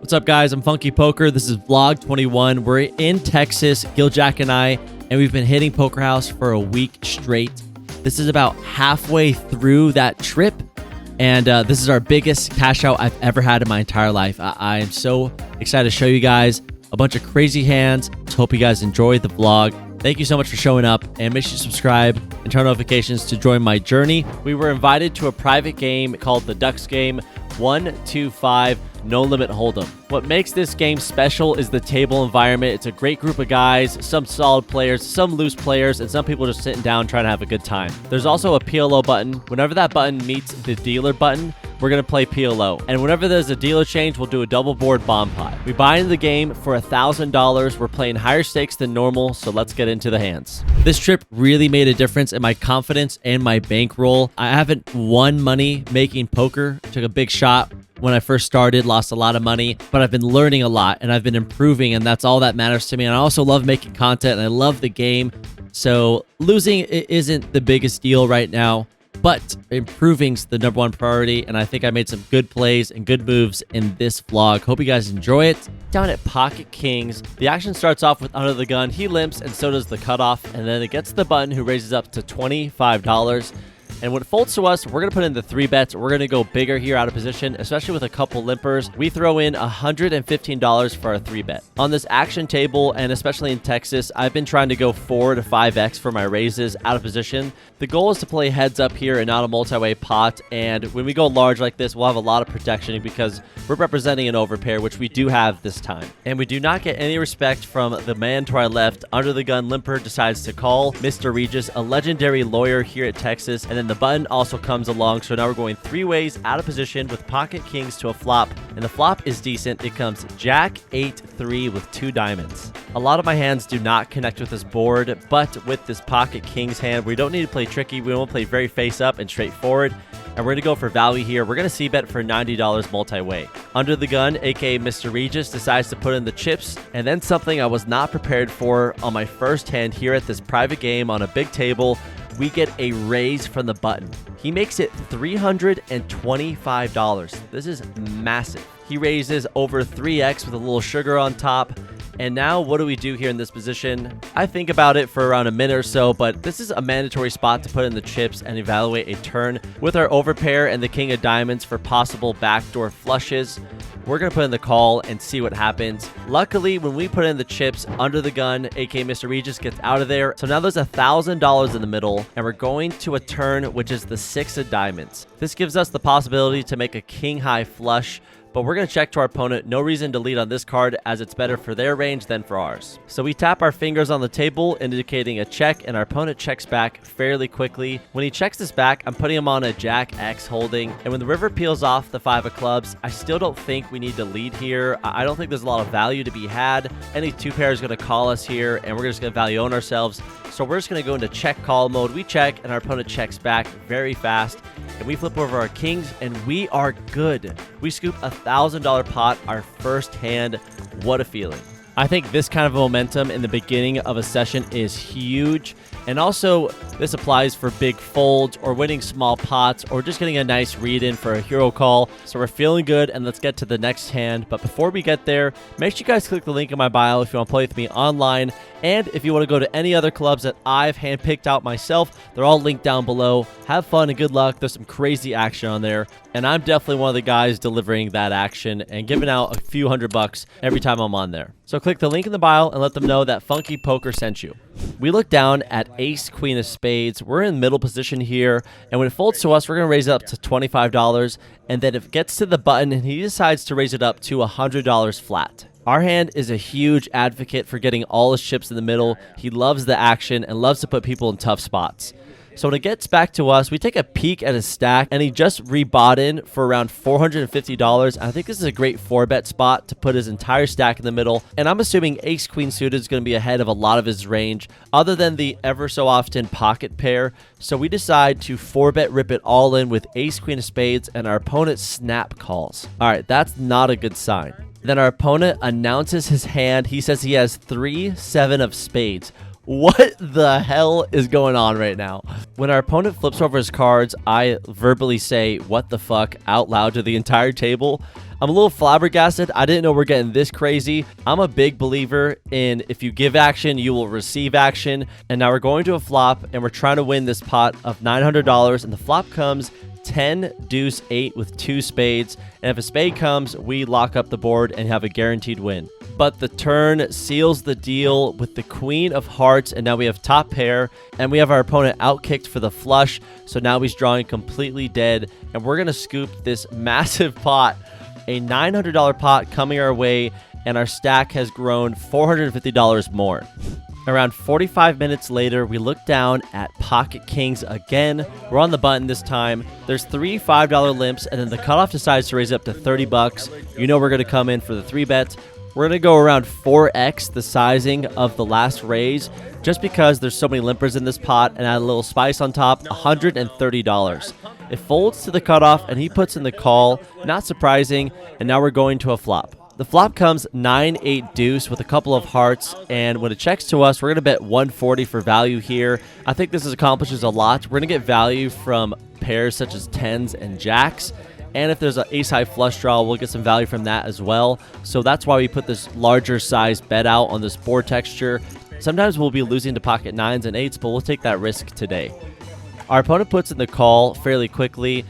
What's up, guys? I'm FunkyPoker. This is vlog 21. We're in Texas, Giljack and I, and we've been hitting Poker House for a week straight. This is about halfway through that trip, and this is our biggest cash out I've ever had in my entire life. I am so excited to show you guys a bunch of crazy hands. So hope you guys enjoyed the vlog. Thank you so much for showing up, and make sure you subscribe and turn notifications to join my journey. We were invited to a private game called the Ducks game, 1-2-5 no limit holdem. What makes this game special is the table environment. It's a great group of guys, some solid players, some loose players, and some people just sitting down trying to have a good time. There's also a PLO button. Whenever that button meets the dealer button, we're going to play PLO. And whenever there's a dealer change, we'll do a double board bomb pot. We buy into the game for $1,000. We're playing higher stakes than normal, so let's get into the hands. This trip really made a difference in my confidence and my bankroll. I haven't won money making poker. Took a big shot when I first started, lost a lot of money, but I've been learning a lot and I've been improving, and that's all that matters to me. And I also love making content and I love the game. So losing isn't the biggest deal right now, but improving's the #1 priority. And I think I made some good plays and good moves in this vlog. Hope you guys enjoy it. Down at Pocket Kings, the action starts off with under the gun. He limps and so does the cutoff. And then it gets to the button, who raises up to $25. And when it folds to us, we're going to put in the 3 bets. We're going to go bigger here out of position, especially with a couple limpers. We throw in $115 for our 3 bet. On this action table, and especially in Texas, I've been trying to go 4 to 5x for my raises out of position. The goal is to play heads up here and not a multi-way pot. And when we go large like this, we'll have a lot of protection because we're representing an overpair, which we do have this time. And we do not get any respect from the man to our left. Under the gun limper decides to call Mr. Regis, a legendary lawyer here at Texas. And then the button also comes along, so now we're going 3 ways out of position with Pocket Kings to a flop, and the flop is decent. It comes Jack 8-3 with 2 diamonds. A lot of my hands do not connect with this board, but with this Pocket Kings hand, we don't need to play tricky. We want to play very face up and straightforward, and we're going to go for value here. We're going to c-bet for $90 multi-way. Under the gun, aka Mr. Regis, decides to put in the chips, and then something I was not prepared for on my first hand here at this private game on a big table. We get a raise from the button. He makes it $325. This is massive. He raises over 3x with a little sugar on top. And now what do we do here in this position? I think about it for around a minute or so, but this is a mandatory spot to put in the chips and evaluate a turn with our overpair and the king of diamonds for possible backdoor flushes. We're going to put in the call and see what happens. Luckily, when we put in the chips, under the gun, aka Mr. Regis, gets out of there. So now there's $1,000 in the middle, and we're going to a turn, which is the 6 of diamonds. This gives us the possibility to make a king high flush, but we're going to check to our opponent. No reason to lead on this card, as it's better for their range than for ours. So we tap our fingers on the table, indicating a check, and our opponent checks back fairly quickly. When he checks this back, I'm putting him on a Jack X holding, and when the river peels off the 5 of clubs, I still don't think we need to lead here. I don't think there's a lot of value to be had. Any 2 pair is going to call us here, and we're just going to value own ourselves. So we're just going to go into check call mode. We check, and our opponent checks back very fast. And we flip over our kings, and we are good. We scoop a $1,000 pot, our first hand. What a feeling. I think this kind of momentum in the beginning of a session is huge. And also, this applies for big folds or winning small pots or just getting a nice read in for a hero call. So we're feeling good, and let's get to the next hand. But before we get there, make sure you guys click the link in my bio if you want to play with me online. And if you want to go to any other clubs that I've handpicked out myself, they're all linked down below. Have fun and good luck. There's some crazy action on there. And I'm definitely one of the guys delivering that action and giving out a few $100 every time I'm on there. So click the link in the bio and let them know that FunkyPoker sent you. We look down at ace queen of spades. We're in middle position here, and when it folds to us, we're going to raise it up to $25, and then if it gets to the button, and he decides to raise it up to $100 flat. Our hand is a huge advocate for getting all his chips in the middle. He loves the action and loves to put people in tough spots. So when it gets back to us, we take a peek at his stack, and he just rebought in for around $450. I think this is a great 4-bet spot to put his entire stack in the middle, and I'm assuming ace-queen suited is going to be ahead of a lot of his range, other than the ever so often pocket pair. So we decide to 4-bet rip it all in with ace-queen of spades, and our opponent snap calls. All right, that's not a good sign. Then our opponent announces his hand. He says he has 3-7 of spades. What the hell is going on right now? When our opponent flips over his cards, I verbally say, "What the fuck?" out loud to the entire table. I'm a little flabbergasted. I didn't know we're getting this crazy. I'm a big believer in if you give action, you will receive action. And now we're going to a flop and we're trying to win this pot of $900. And the flop comes 10 deuce 8 with 2 spades. And if a spade comes, we lock up the board and have a guaranteed win. But the turn seals the deal with the queen of hearts, and now we have top pair, and we have our opponent outkicked for the flush. So now he's drawing completely dead, and we're gonna scoop this massive pot, a $900 pot coming our way, and our stack has grown $450 more. Around 45 minutes later, we look down at pocket kings again. We're on the button this time. There's 3 $5 limps, and then the cutoff decides to raise up to 30 bucks. You know we're gonna come in for the 3 bets. We're going to go around 4x the sizing of the last raise just because there's so many limpers in this pot, and add a little spice on top, $130. It folds to the cutoff and he puts in the call, not surprising, and now we're going to a flop. The flop comes 9-8 deuce with a couple of hearts, and when it checks to us, we're going to bet 140 for value here. I think this accomplishes a lot. We're going to get value from pairs such as 10s and jacks. And if there's an ace-high flush draw, we'll get some value from that as well. So that's why we put this larger size bet out on this board texture. Sometimes we'll be losing to pocket 9s and 8s, but we'll take that risk today. Our opponent puts in the call fairly quickly,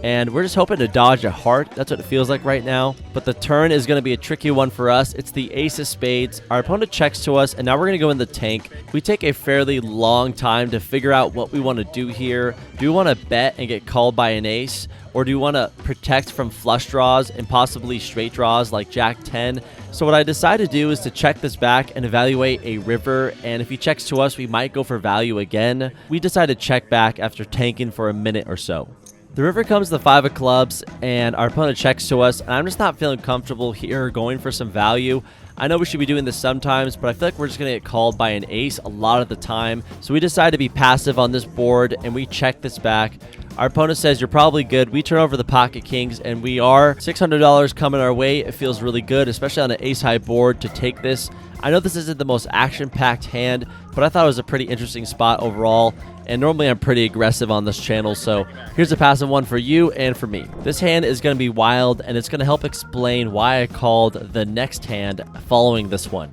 and we're just hoping to dodge a heart. That's what it feels like right now. But the turn is going to be a tricky one for us. It's the ace of spades. Our opponent checks to us, and now we're going to go in the tank. We take a fairly long time to figure out what we want to do here. Do we want to bet and get called by an ace? Or do you want to protect from flush draws and possibly straight draws like Jack 10? So what I decided to do is to check this back and evaluate a river, and if he checks to us, we might go for value again. We decided to check back after tanking for a minute or so. The river comes to the 5 of clubs, and our opponent checks to us, and I'm just not feeling comfortable here going for some value. I know we should be doing this sometimes, but I feel like we're just going to get called by an ace a lot of the time. So we decide to be passive on this board, and we check this back. Our opponent says, you're probably good. We turn over the pocket kings, and we are. $600 coming our way. It feels really good, especially on an ace-high board, to take this. I know this isn't the most action-packed hand, but I thought it was a pretty interesting spot overall. And normally I'm pretty aggressive on this channel, so here's a passive one for you and for me. This hand is going to be wild, and it's going to help explain why I called the next hand following this one.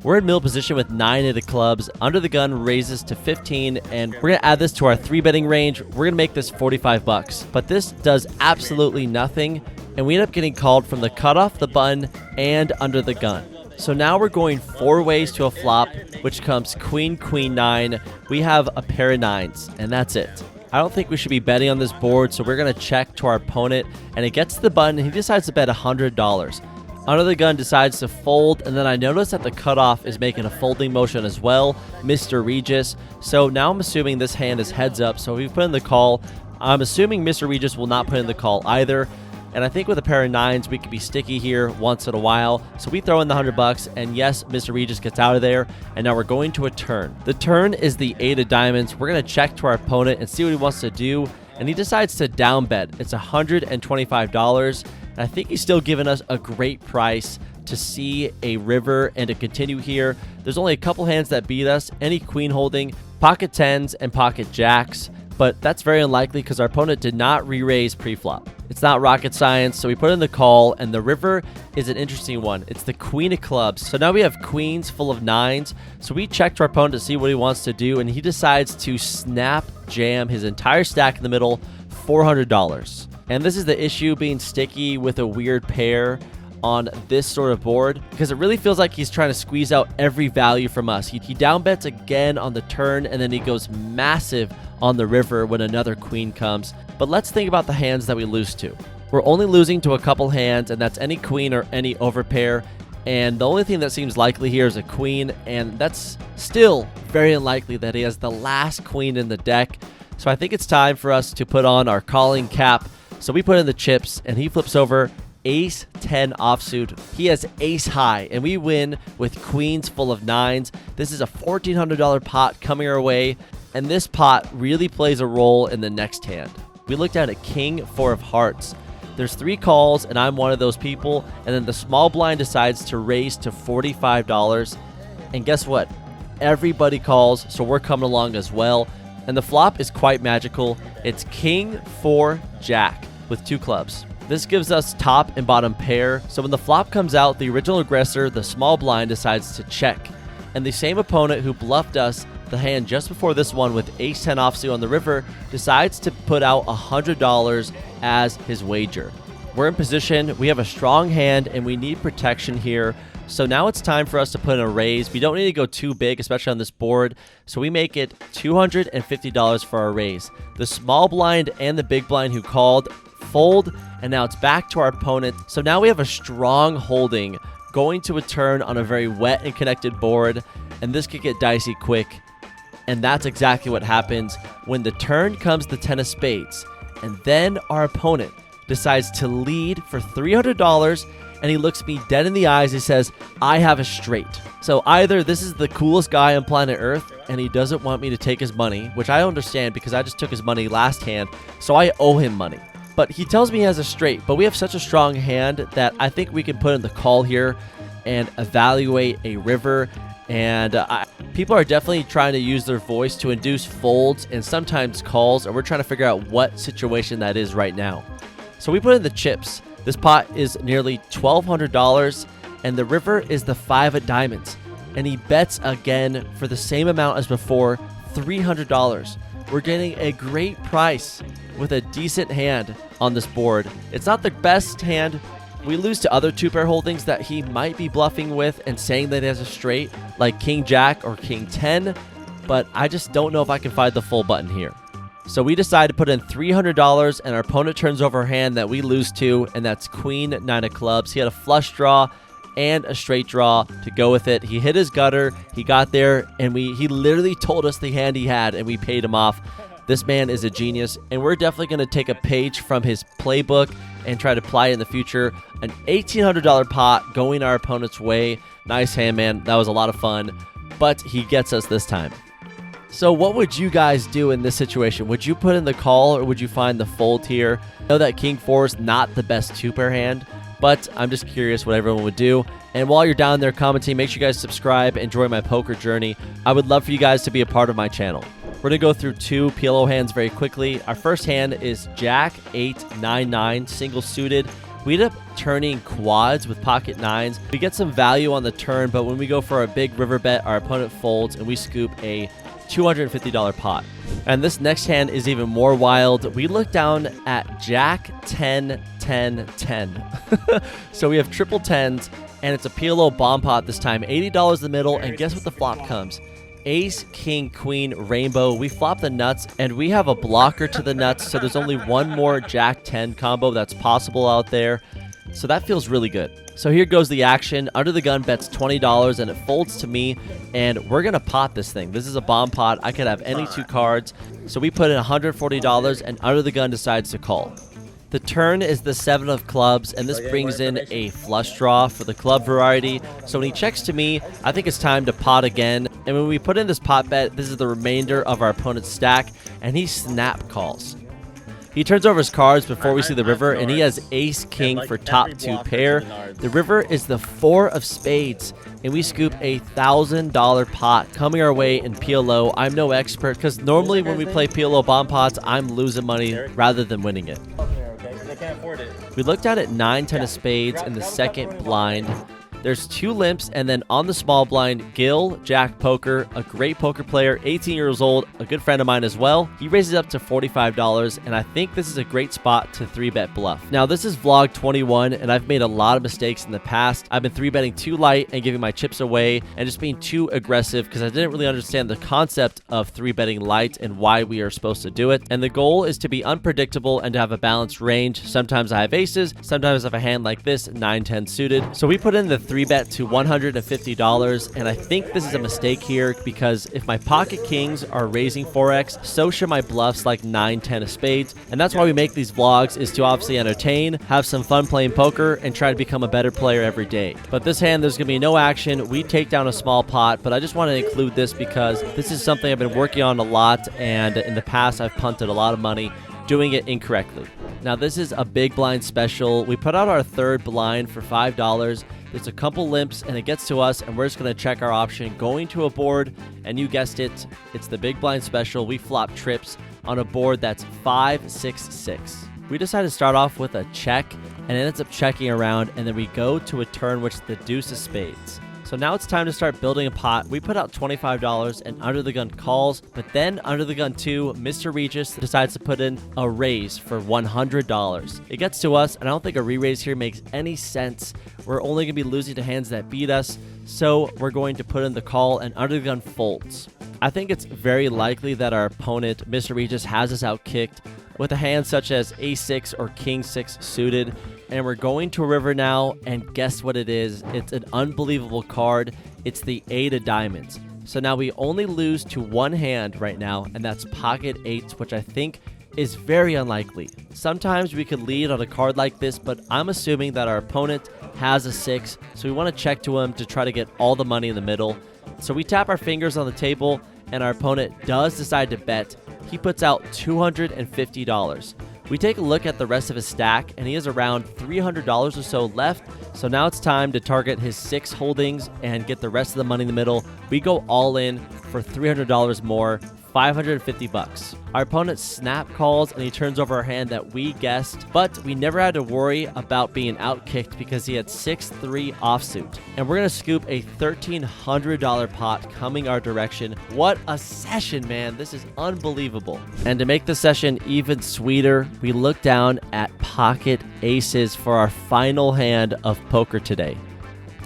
We're in middle position with 9 of the clubs. Under the gun raises to 15, and we're going to add this to our 3 betting range. We're going to make this 45 bucks. But this does absolutely nothing, and we end up getting called from the cutoff, the button, and under the gun. So now we're going 4 ways to a flop, which comes queen, queen 9. We have a pair of 9s, and that's it. I don't think we should be betting on this board, so we're going to check to our opponent, and it gets to the button, and he decides to bet $100. Under the gun decides to fold, and then I notice that the cutoff is making a folding motion as well, Mr. Regis. So now I'm assuming this hand is heads up, so if we put in the call, I'm assuming Mr. Regis will not put in the call either. And I think with a pair of 9s, we could be sticky here once in a while. So we throw in the $100, and yes, Mr. Regis gets out of there. And now we're going to a turn. The turn is the 8 of diamonds. We're going to check to our opponent and see what he wants to do. And he decides to down bet. It's $125. And I think he's still giving us a great price to see a river and to continue here. There's only a couple hands that beat us. Any queen holding, pocket 10s, and pocket jacks. But that's very unlikely because our opponent did not re-raise pre-flop. It's not rocket science, so we put in the call, and the river is an interesting one. It's the queen of clubs. So now we have queens full of 9s. So we check to our opponent to see what he wants to do, and he decides to snap jam his entire stack in the middle, $400. And this is the issue being sticky with a weird pair on this sort of board, because it really feels like he's trying to squeeze out every value from us. He down bets again on the turn, and then he goes massive on the river when another queen comes. But let's think about the hands that we lose to. We're only losing to a couple hands, and that's any queen or any overpair. And the only thing that seems likely here is a queen, and that's still very unlikely that he has the last queen in the deck. So I think it's time for us to put on our calling cap. So we put in the chips, and he flips over ace 10 offsuit. He has ace high, and we win with queens full of 9s. This is a $1,400 pot coming our way, and this pot really plays a role in the next hand. We looked at a king 4 of hearts. There's 3 calls, and I'm one of those people, and then the small blind decides to raise to $45. And guess what? Everybody calls, so we're coming along as well. And the flop is quite magical. It's king 4 jack with 2 clubs. This gives us top and bottom pair, so when the flop comes out, the original aggressor, the small blind, decides to check. And the same opponent who bluffed us the hand just before this one with ace-10 offsuit on the river decides to put out $100 as his wager. We're in position, we have a strong hand, and we need protection here. So now it's time for us to put in a raise. We don't need to go too big, especially on this board. So we make it $250 for our raise. The small blind and the big blind who called fold, and now it's back to our opponent. So now we have a strong holding going to a turn on a very wet and connected board, and this could get dicey quick. And that's exactly what happens when the turn comes the 10 of spades, and then our opponent decides to lead for $300, and he looks me dead in the eyes. He says, I have a straight. So either this is the coolest guy on planet Earth and he doesn't want me to take his money, which I understand because I just took his money last hand, so I owe him money. But he tells me he has a straight, but we have such a strong hand that I think we can put in the call here and evaluate a river. And people are definitely trying to use their voice to induce folds and sometimes calls, and we're trying to figure out what situation that is right now. So we put in the chips. This pot is nearly $1,200, and the river is the 5 of diamonds. And he bets again for the same amount as before, $300. We're getting a great price with a decent hand on this board. It's not the best hand. We lose to other two-pair holdings that he might be bluffing with and saying that he has a straight, like King Jack or King 10, but I just don't know if I can find the full button here. So we decide to put in $300, and our opponent turns over a hand that we lose to, and that's Queen 9 of clubs. He had a flush draw and a straight draw to go with it. He hit his gutter, he got there, and he literally told us the hand he had, and we paid him off. This man is a genius, and we're definitely going to take a page from his playbook and try to apply it in the future. An $1,800 pot going our opponent's way. Nice hand, man. That was a lot of fun, but he gets us this time. So what would you guys do in this situation? Would you put in the call or would you find the fold here? I know that King 4 is not the best two-pair hand, but I'm just curious what everyone would do. And while you're down there commenting, make sure you guys subscribe and join my poker journey. I would love for you guys to be a part of my channel. We're going to go through two PLO hands very quickly. Our first hand is Jack 8 9 9 single suited. We end up turning quads with pocket nines. We get some value on the turn, but when we go for a big river bet, our opponent folds and we scoop a $250 pot. And this next hand is even more wild. We look down at Jack 10 10 10. So we have triple tens, and it's a PLO bomb pot this time. $80 in the middle, and guess what the flop comes? Ace, King, Queen, Rainbow. We flop the nuts, and we have a blocker to the nuts, so there's only one more Jack 10 combo that's possible out there. So that feels really good. So here goes the action. Under the gun bets $20, and it folds to me, and we're going to pot this thing. This is a bomb pot. I could have any two cards. So we put in $140, and Under the gun decides to call. The turn is the 7 of clubs, and this brings in a flush draw for the club variety. So when he checks to me, I think it's time to pot again. And when we put in this pot bet, this is the remainder of our opponent's stack, and he snap calls. He turns over his cards before we see the river, and he has ace king for top two pair. The river is the 4 of spades, and we scoop a $1,000 pot coming our way in PLO. I'm no expert, because normally when we play PLO bomb pots, I'm losing money rather than winning it. We looked down at 9 10 of spades in the second blind. There's two limps, and then on the small blind, Giljack Poker, a great poker player, 18 years old, a good friend of mine as well. He raises up to $45, and I think this is a great spot to 3-bet bluff. Now, this is vlog 21, and I've made a lot of mistakes in the past. I've been 3-betting too light and giving my chips away, and just being too aggressive because I didn't really understand the concept of 3-betting light and why we are supposed to do it. And the goal is to be unpredictable and to have a balanced range. Sometimes I have aces, sometimes I have a hand like this, 9-10 suited. So we put in the 3-bet to $150, and I think this is a mistake here because if my pocket kings are raising 4x, so should my bluffs like 9 10 of spades. And that's why we make these vlogs, is to obviously entertain, have some fun playing poker, and try to become a better player every day. But this hand, there's gonna be no action. We take down a small pot, but I just want to include this because this is something I've been working on a lot, and in the past I've punted a lot of money doing it incorrectly. Now this is a big blind special. We put out our third blind for $5. There's a couple limps, and it gets to us, and we're just going to check our option, going to a board, and you guessed it, it's the big blind special. We flop trips on a board that's 5 6 6. We decided to start off with a check, and it ends up checking around, and then we go to a turn, which is the deuce of spades. So now it's time to start building a pot. We put out $25 and Under the Gun calls, but then Under the Gun 2, Mr. Regis decides to put in a raise for $100. It gets to us, and I don't think a re-raise here makes any sense. We're only going to be losing to hands that beat us, so we're going to put in the call, and Under the Gun folds. I think it's very likely that our opponent, Mr. Regis, has us outkicked with a hand such as Ace-6 or King-6 suited. And we're going to a river now, and guess what it is? It's an unbelievable card. It's the 8 of diamonds. So now we only lose to one hand right now, and that's pocket 8s, which I think is very unlikely. Sometimes we could lead on a card like this, but I'm assuming that our opponent has a 6, so we want to check to him to try to get all the money in the middle. So we tap our fingers on the table, and our opponent does decide to bet. He puts out $250. We take a look at the rest of his stack, and he has around $300 or so left. So now it's time to target his 6 holdings and get the rest of the money in the middle. We go all in for $300 more, $550. Our opponent snap calls, and he turns over a hand that we guessed, but we never had to worry about being outkicked because he had 6-3 offsuit. And we're going to scoop a $1,300 pot coming our direction. What a session, man. This is unbelievable. And to make the session even sweeter, we look down at pocket aces for our final hand of poker today.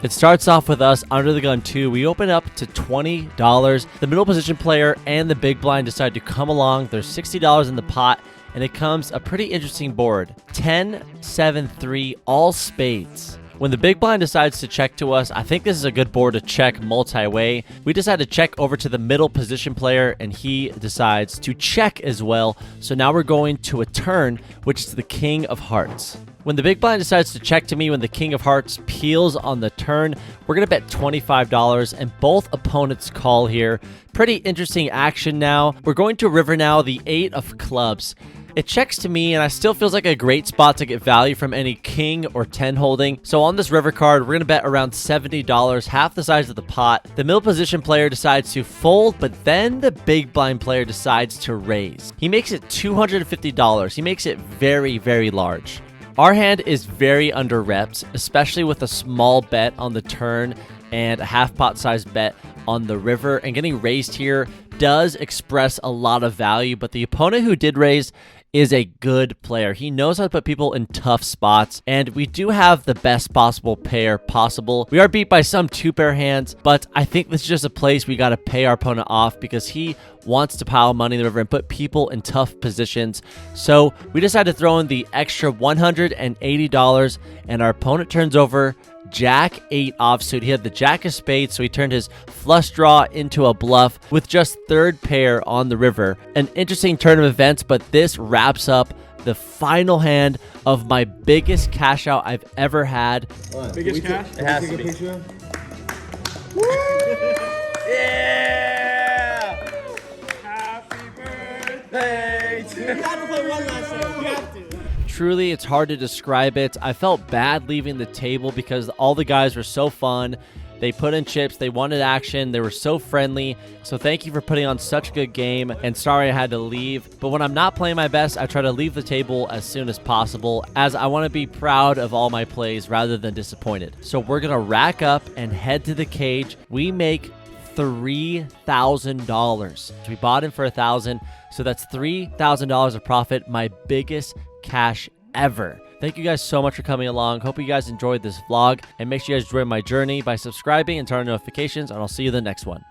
It starts off with us Under the Gun 2. We open up to $20. The middle position player and the big blind decide to come along. There's $60 in the pot, and it comes a pretty interesting board. 10, 7, 3, all spades. When the big blind decides to check to us, I think this is a good board to check multi-way. We decide to check over to the middle position player, and he decides to check as well. So now we're going to a turn, which is the King of Hearts. When the big blind decides to check to me when the King of Hearts peels on the turn, we're going to bet $25, and both opponents call here. Pretty interesting action now. We're going to river now, the 8 of clubs. It checks to me, and I still feels like a great spot to get value from any king or 10 holding. So on this river card, we're going to bet around $70, half the size of the pot. The middle position player decides to fold, but then the big blind player decides to raise. He makes it $250. He makes it very, very large. Our hand is very under reps, especially with a small bet on the turn and a half pot size bet on the river, and getting raised here does express a lot of value, but the opponent who did raise is a good player. He knows how to put people in tough spots, and we do have the best possible pair possible. We are beat by some 2-pair hands, but I think this is just a place we got to pay our opponent off because he wants to pile money in the river and put people in tough positions. So we decided to throw in the extra $180, and our opponent turns over Jack 8 offsuit. He had the Jack of spades, so he turned his flush draw into a bluff with just 3rd pair on the river. An interesting turn of events, but this wraps up the final hand of my biggest cash out I've ever had. Biggest cash? It has to be. Yeah! Happy birthday to you. You have to play one last time. You have to. Truly, it's hard to describe it. I felt bad leaving the table because all the guys were so fun. They put in chips. They wanted action. They were so friendly. So thank you for putting on such a good game. And sorry I had to leave. But when I'm not playing my best, I try to leave the table as soon as possible, as I want to be proud of all my plays rather than disappointed. So we're going to rack up and head to the cage. We make $3,000. We bought in for $1,000. So that's $3,000 of profit. My biggest cash ever. Thank you guys so much for coming along. Hope you guys enjoyed this vlog, and make sure you guys join my journey by subscribing and turning on notifications, and I'll see you in the next one.